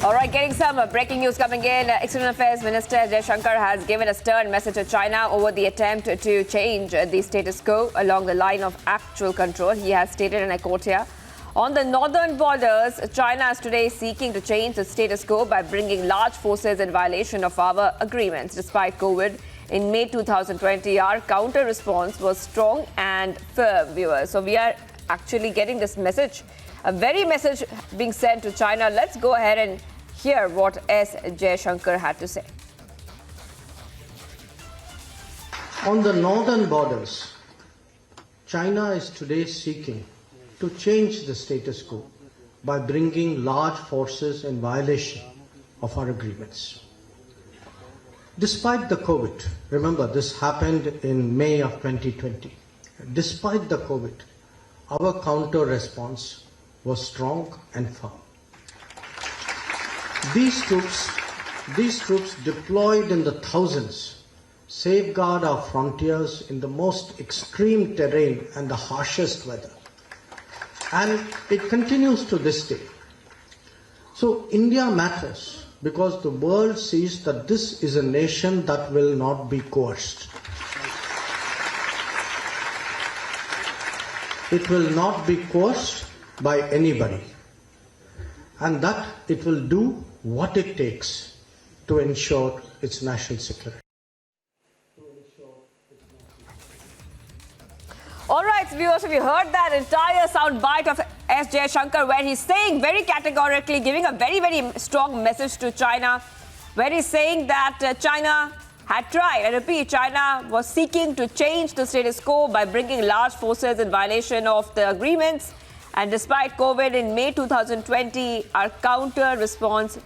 All right, getting some breaking news coming in. External Affairs Minister Jaishankar has given a stern message to China over the attempt to change the status quo along the line of actual control. He has stated, and I quote here, on the northern borders, China is today seeking to change the status quo by bringing large forces in violation of our agreements. Despite COVID, in May 2020, our counter-response was strong and firm, viewers. So we are actually getting this message, a very message being sent to China. Let's go ahead and hear what S. Jaishankar had to say. On the northern borders, China is today seeking to change the status quo by bringing large forces in violation of our agreements. Despite the COVID, remember this happened in May of 2020, despite the COVID, our counter-response was strong and firm. These troops deployed in the thousands safeguard our frontiers in the most extreme terrain and the harshest weather. And it continues to this day. So India matters because the world sees that this is a nation that will not be coerced. It will not be coerced by anybody. And that it will do what it takes to ensure its national security. All right, viewers, have you heard that entire sound bite of S. Jaishankar, where he's saying very categorically, giving a very, very strong message to China, where he's saying that China had tried, I repeat, China was seeking to change the status quo by bringing large forces in violation of the agreements. And despite COVID in May 2020, our counter-response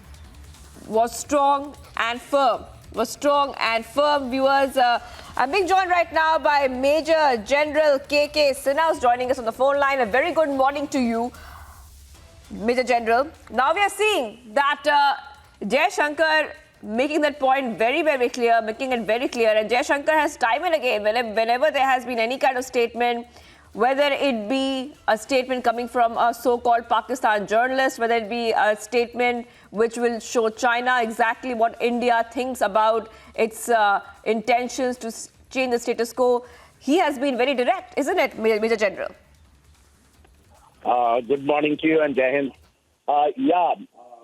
was strong and firm. Viewers. I'm being joined right now by Major General K.K. Sinha, who's joining us on the phone line. A very good morning to you, Major General. Now we are seeing that Jaishankar making that point very, very clear, making it very clear. And Jaishankar has time and again, whenever there has been any kind of statement, whether it be a statement coming from a so-called Pakistan journalist, whether it be a statement which will show China exactly what India thinks about its intentions to change the status quo, he has been very direct, isn't it, Major General? Good morning to you and Jai Hind.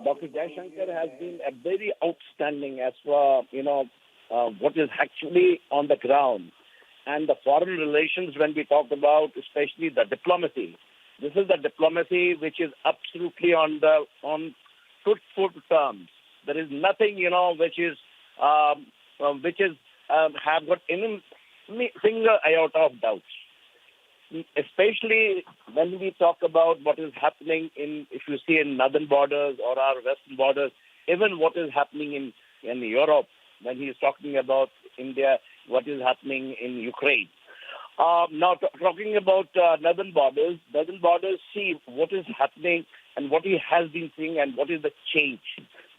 Dr. Jaishankar has been a very outstanding as for, what is actually on the ground. And the foreign relations, when we talk about, especially the diplomacy, this is the diplomacy which is absolutely on fruitful terms. There is nothing, which have got any single iota of doubt. Especially when we talk about what is happening if you see in northern borders or our western borders, even what is happening in Europe, when he is talking about India, what is happening in Ukraine. Now, talking about northern borders see what is happening and what he has been seeing and what is the change.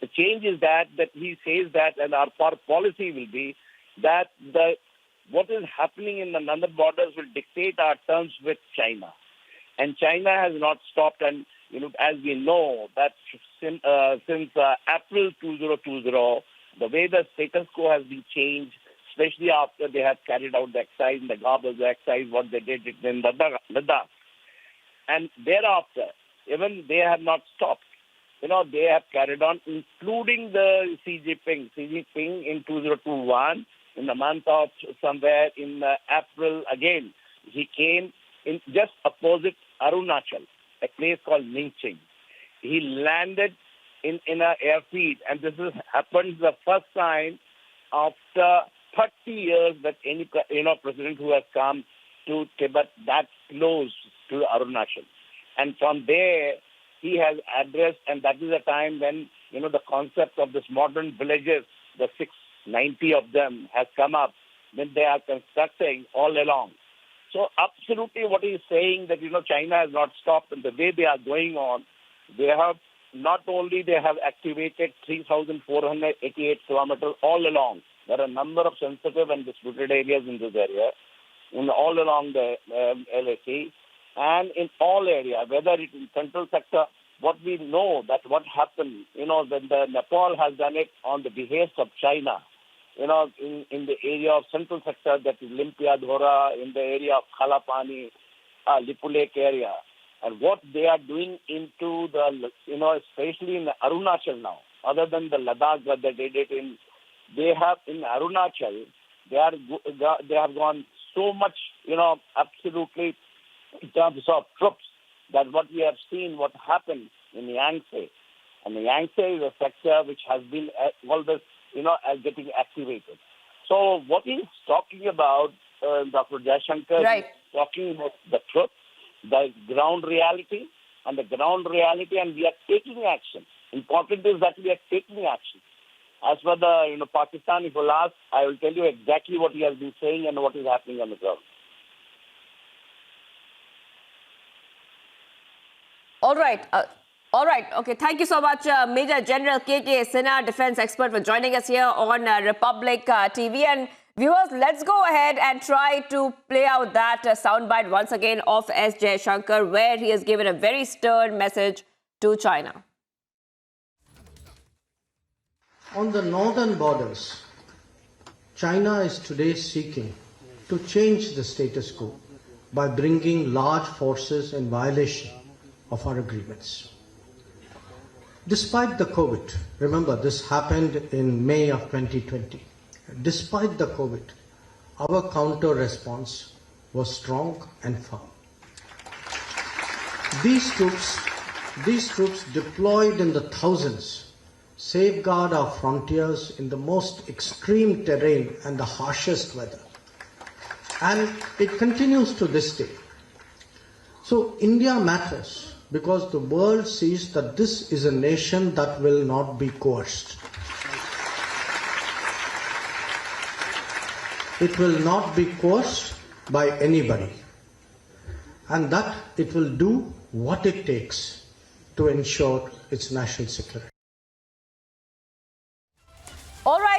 The change is that he says that, and our policy will be that what is happening in the northern borders will dictate our terms with China. And China has not stopped, and as we know that since April 2020, the way the status quo has been changed, especially after they have carried out the exercise, the garbage exercise, what they did in Ladakh. And thereafter, even they have not stopped. They have carried on, including the Xi Jinping in 2021, in the month of somewhere in April again. He came in just opposite Arunachal, a place called Ningching. He landed in an airfield, and this has happened the first time after 30 years that any president who has come to Tibet that close to Arunachal. And from there, he has addressed, and that is a time when, the concept of this modern villages, the 690 of them has come up, when they are constructing all along. So absolutely what he is saying that, China has not stopped, and the way they are going on, they have not only they have activated 3,488 kilometers all along. There are a number of sensitive and disputed areas in this area, all along the LAC, and in all areas, whether it is central sector, what we know that what happened, when the Nepal has done it on the behest of China, in the area of central sector, that is Limpia Dhora, in the area of Khalapani, Lipu Lake area, and what they are doing into the, especially in Arunachal now, other than the Ladakh that they did it in, they have in Arunachal, they have gone so much, absolutely in terms of troops, that what we have seen, what happened in Yangtze. And the Yangtze is a sector which has been always, getting activated. So what he's talking about, Dr. Jaishankar, Right. is talking about the truth, the ground reality, and we are taking action. Important is that we are taking action. As for the, Pakistan, if you'll ask, I will tell you exactly what he has been saying and what is happening on the ground. All right. All right. Okay. Thank you so much, Major General K.K. Sinha, defense expert, for joining us here on Republic TV. And viewers, let's go ahead and try to play out that soundbite once again of S. Jaishankar, where he has given a very stern message to China. On the northern borders, China is today seeking to change the status quo by bringing large forces in violation of our agreements. Despite the COVID, remember this happened in May of 2020. Despite the COVID, our counter response was strong and firm. These troops deployed in the thousands safeguard our frontiers in the most extreme terrain and the harshest weather. And it continues to this day. So India matters because the world sees that this is a nation that will not be coerced. It will not be coerced by anybody. And that it will do what it takes to ensure its national security. All right.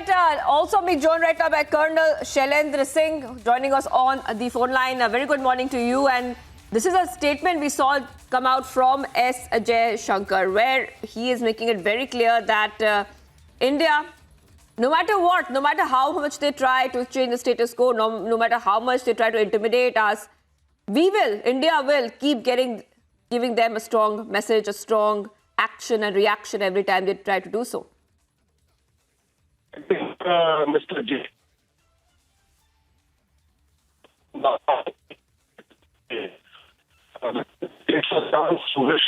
Also being joined right now by Colonel Shailendra Singh, joining us on the phone line. A very good morning to you. And this is a statement we saw come out from S. Jaishankar, where he is making it very clear that India, no matter what, no matter how much they try to change the status quo, no matter how much they try to intimidate us, India will keep giving them a strong message, a strong action and reaction every time they try to do so. Mr. J. It's a chance to wish